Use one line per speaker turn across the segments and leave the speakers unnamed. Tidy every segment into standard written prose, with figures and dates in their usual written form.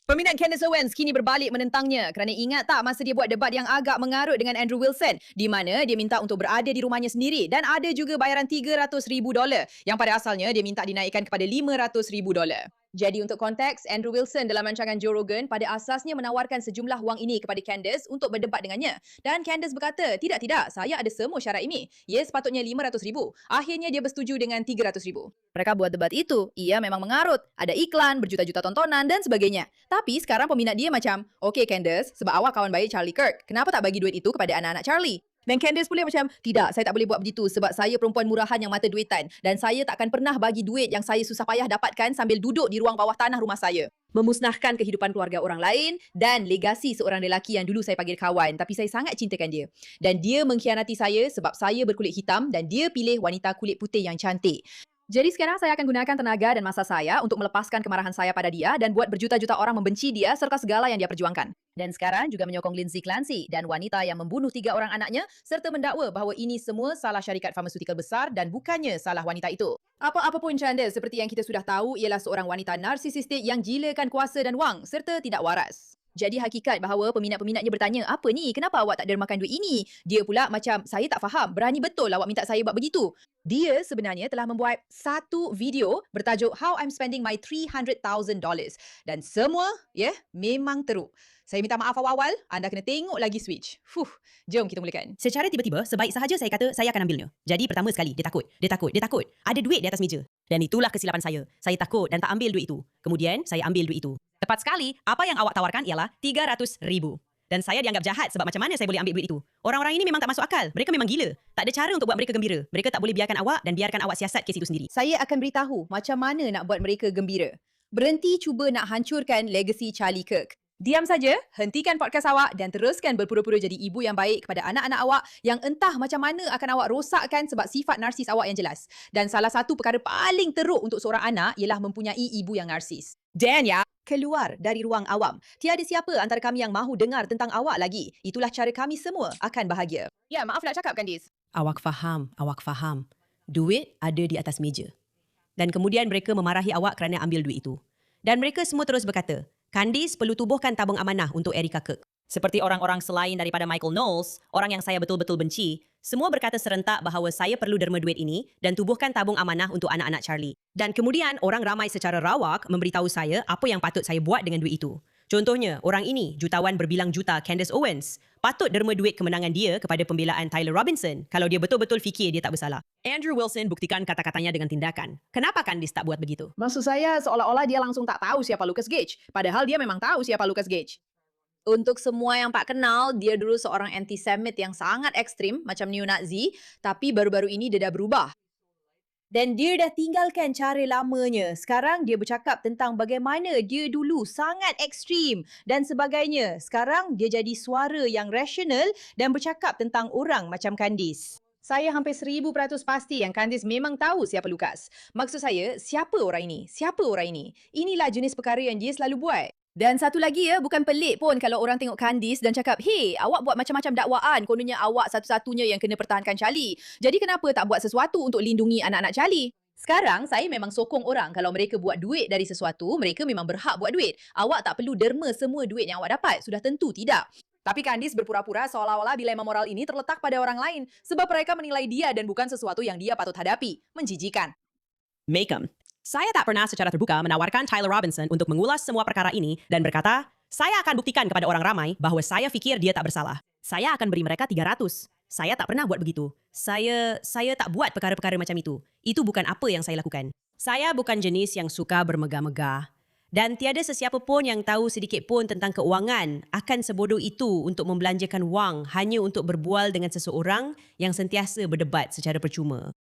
Peminat Candace Owens kini berbalik menentangnya kerana ingat tak masa dia buat debat yang agak mengarut dengan Andrew Wilson di mana dia minta untuk berada di rumahnya sendiri dan ada juga bayaran $300,000 yang pada asalnya dia minta dinaikkan kepada $500,000. Jadi untuk konteks, Andrew Wilson dalam rancangan Joe Rogan pada asasnya menawarkan sejumlah wang ini kepada Candace untuk berdebat dengannya. Dan Candace berkata, tidak, saya ada semua syarat ini. Ya, sepatutnya $500,000. Akhirnya dia bersetuju dengan $300,000. Mereka buat debat itu, ia memang mengarut. Ada iklan, berjuta-juta tontonan dan sebagainya. Tapi sekarang peminat dia macam, okay Candace, sebab awak kawan baik Charlie Kirk, kenapa tak bagi duit itu kepada anak-anak Charlie? Dan Candace pula macam, tidak, saya tak boleh buat begitu sebab saya perempuan murahan yang mata duitan dan saya takkan pernah bagi duit yang saya susah payah dapatkan sambil duduk di ruang bawah tanah rumah saya. Memusnahkan kehidupan keluarga orang lain dan legasi seorang lelaki yang dulu saya panggil kawan tapi saya sangat cintakan dia. Dan dia mengkhianati saya sebab saya berkulit hitam dan dia pilih wanita kulit putih yang cantik. Jadi sekarang saya akan gunakan tenaga dan masa saya untuk melepaskan kemarahan saya pada dia dan buat berjuta-juta orang membenci dia serta segala yang dia perjuangkan. Dan sekarang juga menyokong Lindsay Clancy dan wanita yang membunuh 3 orang anaknya serta mendakwa bahawa ini semua salah syarikat farmasutikal besar dan bukannya salah wanita itu. Apa-apa pun Candace seperti yang kita sudah tahu ialah seorang wanita narsisistik yang gilakan kuasa dan wang serta tidak waras. Jadi hakikat bahawa peminat-peminatnya bertanya, apa ni? Kenapa awak tak dermakan duit ini? Dia pula macam, saya tak faham. Berani betul awak minta saya buat begitu. Dia sebenarnya telah membuat satu video bertajuk How I'm Spending My $300,000. Dan semua, memang teruk. Saya minta maaf awal-awal, anda kena tengok lagi switch. Jom kita mulakan.
Secara tiba-tiba, sebaik sahaja saya kata saya akan ambilnya. Jadi pertama sekali, dia takut. Ada duit di atas meja. Dan itulah kesilapan saya. Saya takut dan tak ambil duit itu. Kemudian, saya ambil duit itu. Tepat sekali, apa yang awak tawarkan ialah $300,000. Dan saya dianggap jahat sebab macam mana saya boleh ambil duit itu. Orang-orang ini memang tak masuk akal. Mereka memang gila. Tak ada cara untuk buat mereka gembira. Mereka tak boleh biarkan awak dan biarkan awak siasat kes itu sendiri.
Saya akan beritahu macam mana nak buat mereka gembira. Berhenti cuba nak hancurkan legasi Charlie Kirk. Diam saja, hentikan podcast awak dan teruskan berpura-pura jadi ibu yang baik kepada anak-anak awak yang entah macam mana akan awak rosakkan sebab sifat narsis awak yang jelas. Dan salah satu perkara paling teruk untuk seorang anak ialah mempunyai ibu yang narsis. Dan keluar dari ruang awam. Tiada siapa antara kami yang mahu dengar tentang awak lagi. Itulah cara kami semua akan bahagia. Ya, maaf nak cakap Candice.
Awak faham. Duit ada di atas meja. Dan kemudian mereka memarahi awak kerana ambil duit itu. Dan mereka semua terus berkata, Candice perlu tubuhkan tabung amanah untuk Erica Kirk. Seperti orang-orang selain daripada Michael Knowles, orang yang saya betul-betul benci, semua berkata serentak bahawa saya perlu derma duit ini dan tubuhkan tabung amanah untuk anak-anak Charlie. Dan kemudian orang ramai secara rawak memberitahu saya apa yang patut saya buat dengan duit itu. Contohnya, orang ini, jutawan berbilang juta Candace Owens, patut derma duit kemenangan dia kepada pembelaan Tyler Robinson kalau dia betul-betul fikir dia tak bersalah. Andrew Wilson buktikan kata-katanya dengan tindakan. Kenapa Candice tak buat begitu?
Maksud saya seolah-olah dia langsung tak tahu siapa Lucas Gage. Padahal dia memang tahu siapa Lucas Gage. Untuk semua yang tak kenal, dia dulu seorang anti-Semit yang sangat ekstrim macam neo-Nazi. Tapi baru-baru ini dia dah berubah. Dan dia dah tinggalkan cara lamanya. Sekarang dia bercakap tentang bagaimana dia dulu sangat ekstrim dan sebagainya. Sekarang dia jadi suara yang rasional dan bercakap tentang orang macam Candice. Saya hampir 1000% pasti yang Candice memang tahu siapa Lucas. Maksud saya, siapa orang ini? Siapa orang ini? Inilah jenis perkara yang dia selalu buat. Dan satu lagi bukan pelik pun kalau orang tengok Candice dan cakap, hey, awak buat macam-macam dakwaan, kononnya awak satu-satunya yang kena pertahankan Charlie. Jadi kenapa tak buat sesuatu untuk lindungi anak-anak Charlie? Sekarang, saya memang sokong orang kalau mereka buat duit dari sesuatu, mereka memang berhak buat duit. Awak tak perlu derma semua duit yang awak dapat, sudah tentu tidak. Tapi Candice berpura-pura seolah-olah dilema moral ini terletak pada orang lain sebab mereka menilai dia dan bukan sesuatu yang dia patut hadapi. Menjijikan.
Macam. Saya tak pernah secara terbuka menawarkan Tyler Robinson untuk mengulas semua perkara ini dan berkata, saya akan buktikan kepada orang ramai bahawa saya fikir dia tak bersalah. Saya akan beri mereka 300. Saya tak pernah buat begitu. Saya tak buat perkara-perkara macam itu. Itu bukan apa yang saya lakukan. Saya bukan jenis yang suka bermegah-megah. Dan tiada sesiapa pun yang tahu sedikit pun tentang keuangan akan sebodoh itu untuk membelanjakan wang hanya untuk berbual dengan seseorang yang sentiasa berdebat secara percuma.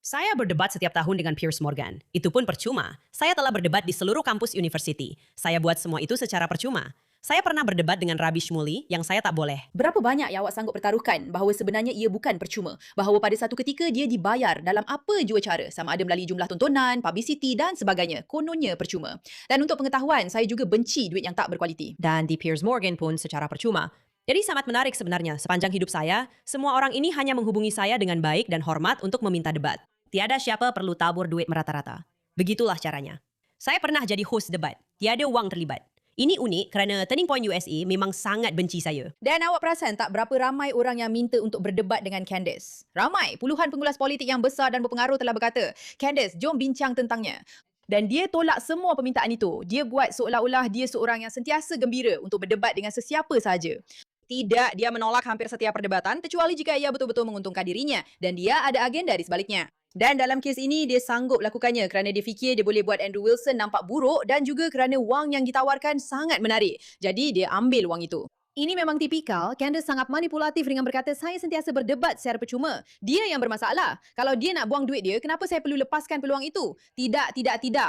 Saya berdebat setiap tahun dengan Piers Morgan. Itu pun percuma. Saya telah berdebat di seluruh kampus universiti. Saya buat semua itu secara percuma. Saya pernah berdebat dengan Rabi Shmuley yang saya tak boleh.
Berapa banyak yang awak sanggup pertaruhkan bahawa sebenarnya ia bukan percuma? Bahawa pada satu ketika dia dibayar dalam apa jua cara, sama ada melalui jumlah tontonan, publicity dan sebagainya. Kononnya percuma. Dan untuk pengetahuan, saya juga benci duit yang tak berkualiti.
Dan di Piers Morgan pun secara percuma. Jadi sangat menarik sebenarnya. Sepanjang hidup saya, semua orang ini hanya menghubungi saya dengan baik dan hormat untuk meminta debat. Tiada siapa perlu tabur duit merata-rata. Begitulah caranya. Saya pernah jadi host debat. Tiada wang terlibat. Ini unik kerana Turning Point USA memang sangat benci saya.
Dan awak perasan tak berapa ramai orang yang minta untuk berdebat dengan Candace? Ramai, puluhan pengulas politik yang besar dan berpengaruh telah berkata, Candace, jom bincang tentangnya. Dan dia tolak semua permintaan itu. Dia buat seolah-olah dia seorang yang sentiasa gembira untuk berdebat dengan sesiapa sahaja. Tidak, dia menolak hampir setiap perdebatan kecuali jika ia betul-betul menguntungkan dirinya dan dia ada agenda di sebaliknya. Dan dalam kes ini, dia sanggup lakukannya kerana dia fikir dia boleh buat Andrew Wilson nampak buruk dan juga kerana wang yang ditawarkan sangat menarik. Jadi, dia ambil wang itu. Ini memang tipikal, Candace sangat manipulatif dengan berkata, saya sentiasa berdebat secara percuma. Dia yang bermasalah. Kalau dia nak buang duit dia, kenapa saya perlu lepaskan peluang itu? Tidak,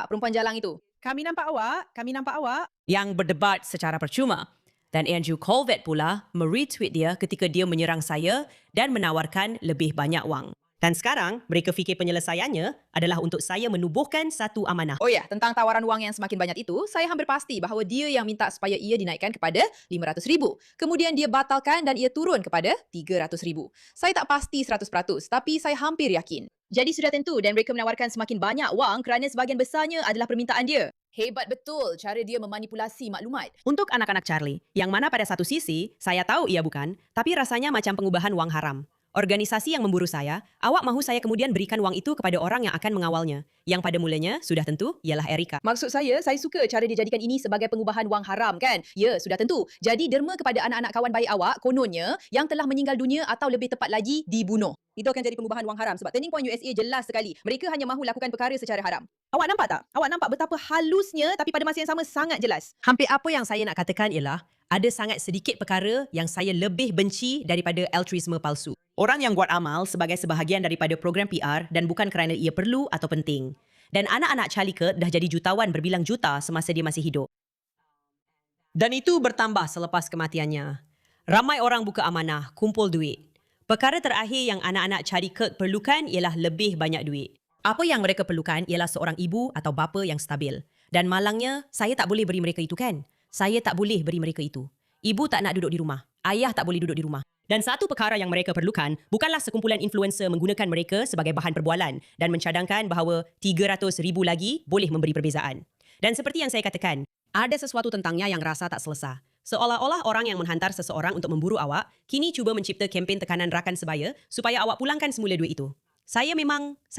perempuan jalang itu.
Kami nampak awak yang berdebat secara percuma. Dan Andrew Colvett pula meretweet dia ketika dia menyerang saya dan menawarkan lebih banyak wang. Dan sekarang, mereka fikir penyelesaiannya adalah untuk saya menubuhkan satu amanah.
Oh ya, tentang tawaran wang yang semakin banyak itu, saya hampir pasti bahawa dia yang minta supaya ia dinaikkan kepada RM500,000. Kemudian dia batalkan dan ia turun kepada RM300,000. Saya tak pasti 100%, tapi saya hampir yakin. Jadi sudah tentu dan mereka menawarkan semakin banyak wang kerana sebahagian besarnya adalah permintaan dia. Hebat betul cara dia memanipulasi maklumat.
Untuk anak-anak Charlie, yang mana pada satu sisi, saya tahu ia bukan, tapi rasanya macam pengubahan wang haram. Organisasi yang memburu saya, awak mahu saya kemudian berikan wang itu kepada orang yang akan mengawalnya. Yang pada mulanya, sudah tentu, ialah Erika.
Maksud saya suka cara dia jadikan ini sebagai pengubahan wang haram kan? Ya, sudah tentu. Jadi derma kepada anak-anak kawan baik awak, kononnya, yang telah meninggal dunia atau lebih tepat lagi, dibunuh. Itu akan jadi pengubahan wang haram sebab Turning Point USA jelas sekali. Mereka hanya mahu lakukan perkara secara haram.
Awak nampak tak? Awak nampak betapa halusnya tapi pada masa yang sama sangat jelas. Hampir apa yang saya nak katakan ialah, ada sangat sedikit perkara yang saya lebih benci daripada altruisme palsu. Orang yang buat amal sebagai sebahagian daripada program PR dan bukan kerana ia perlu atau penting. Dan anak-anak Charlie Kirk dah jadi jutawan berbilang juta semasa dia masih hidup. Dan itu bertambah selepas kematiannya. Ramai orang buka amanah, kumpul duit. Perkara terakhir yang anak-anak Charlie Kirk perlukan ialah lebih banyak duit. Apa yang mereka perlukan ialah seorang ibu atau bapa yang stabil. Dan malangnya, saya tak boleh beri mereka itu kan? Saya tak boleh beri mereka itu. Ibu tak nak duduk di rumah. Ayah tak boleh duduk di rumah. Dan satu perkara yang mereka perlukan bukanlah sekumpulan influencer menggunakan mereka sebagai bahan perbualan dan mencadangkan bahawa 300,000 lagi boleh memberi perbezaan. Dan seperti yang saya katakan, ada sesuatu tentangnya yang rasa tak selesa. Seolah-olah orang yang menghantar seseorang untuk memburu awak kini cuba mencipta kempen tekanan rakan sebaya supaya awak pulangkan semula duit itu. Saya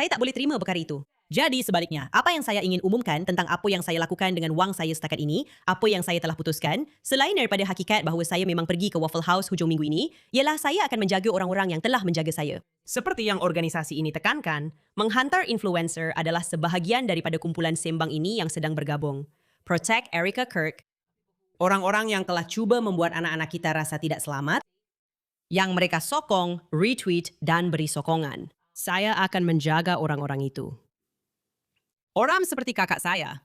tak boleh terima perkara itu. Jadi sebaliknya, apa yang saya ingin umumkan tentang apa yang saya lakukan dengan wang saya setakat ini, apa yang saya telah putuskan, selain daripada hakikat bahawa saya memang pergi ke Waffle House hujung minggu ini, ialah saya akan menjaga orang-orang yang telah menjaga saya. Seperti yang organisasi ini tekankan, menghantar influencer adalah sebahagian daripada kumpulan sembang ini yang sedang bergabung. Protect Erika Kirk, orang-orang yang telah cuba membuat anak-anak kita rasa tidak selamat, yang mereka sokong, retweet dan beri sokongan. Saya akan menjaga orang-orang itu. Orang seperti kakak saya.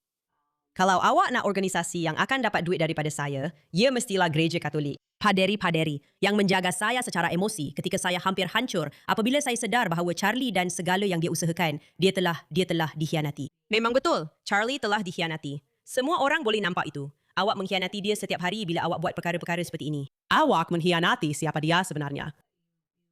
Kalau awak nak organisasi yang akan dapat duit daripada saya, ia mestilah gereja Katolik. Paderi-paderi yang menjaga saya secara emosi ketika saya hampir hancur apabila saya sedar bahawa Charlie dan segala yang dia usahakan, dia telah dikhianati. Memang betul, Charlie telah dikhianati. Semua orang boleh nampak itu. Awak mengkhianati dia setiap hari bila awak buat perkara-perkara seperti ini. Awak mengkhianati siapa dia sebenarnya.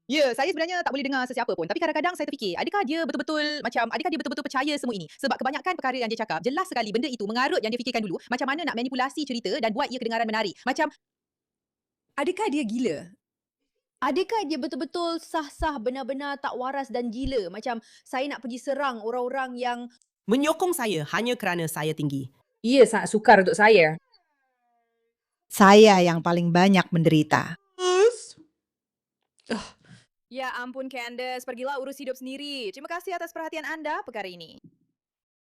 Ya, saya sebenarnya tak boleh dengar sesiapa pun. Tapi kadang-kadang saya terfikir, adakah dia betul-betul percaya semua ini? Sebab kebanyakan perkara yang dia cakap, jelas sekali benda itu mengarut yang dia fikirkan dulu. Macam mana nak manipulasi cerita dan buat ia kedengaran menarik. Macam, adakah dia gila? Adakah dia betul-betul sah-sah benar-benar tak waras dan gila? Macam, saya nak pergi serang orang-orang yang...
Menyokong saya hanya kerana saya tinggi.
Ia sangat sukar untuk saya.
Saya yang paling banyak menderita.
Ya ampun Candace, pergilah urus hidup sendiri. Terima kasih atas perhatian anda perkara ini.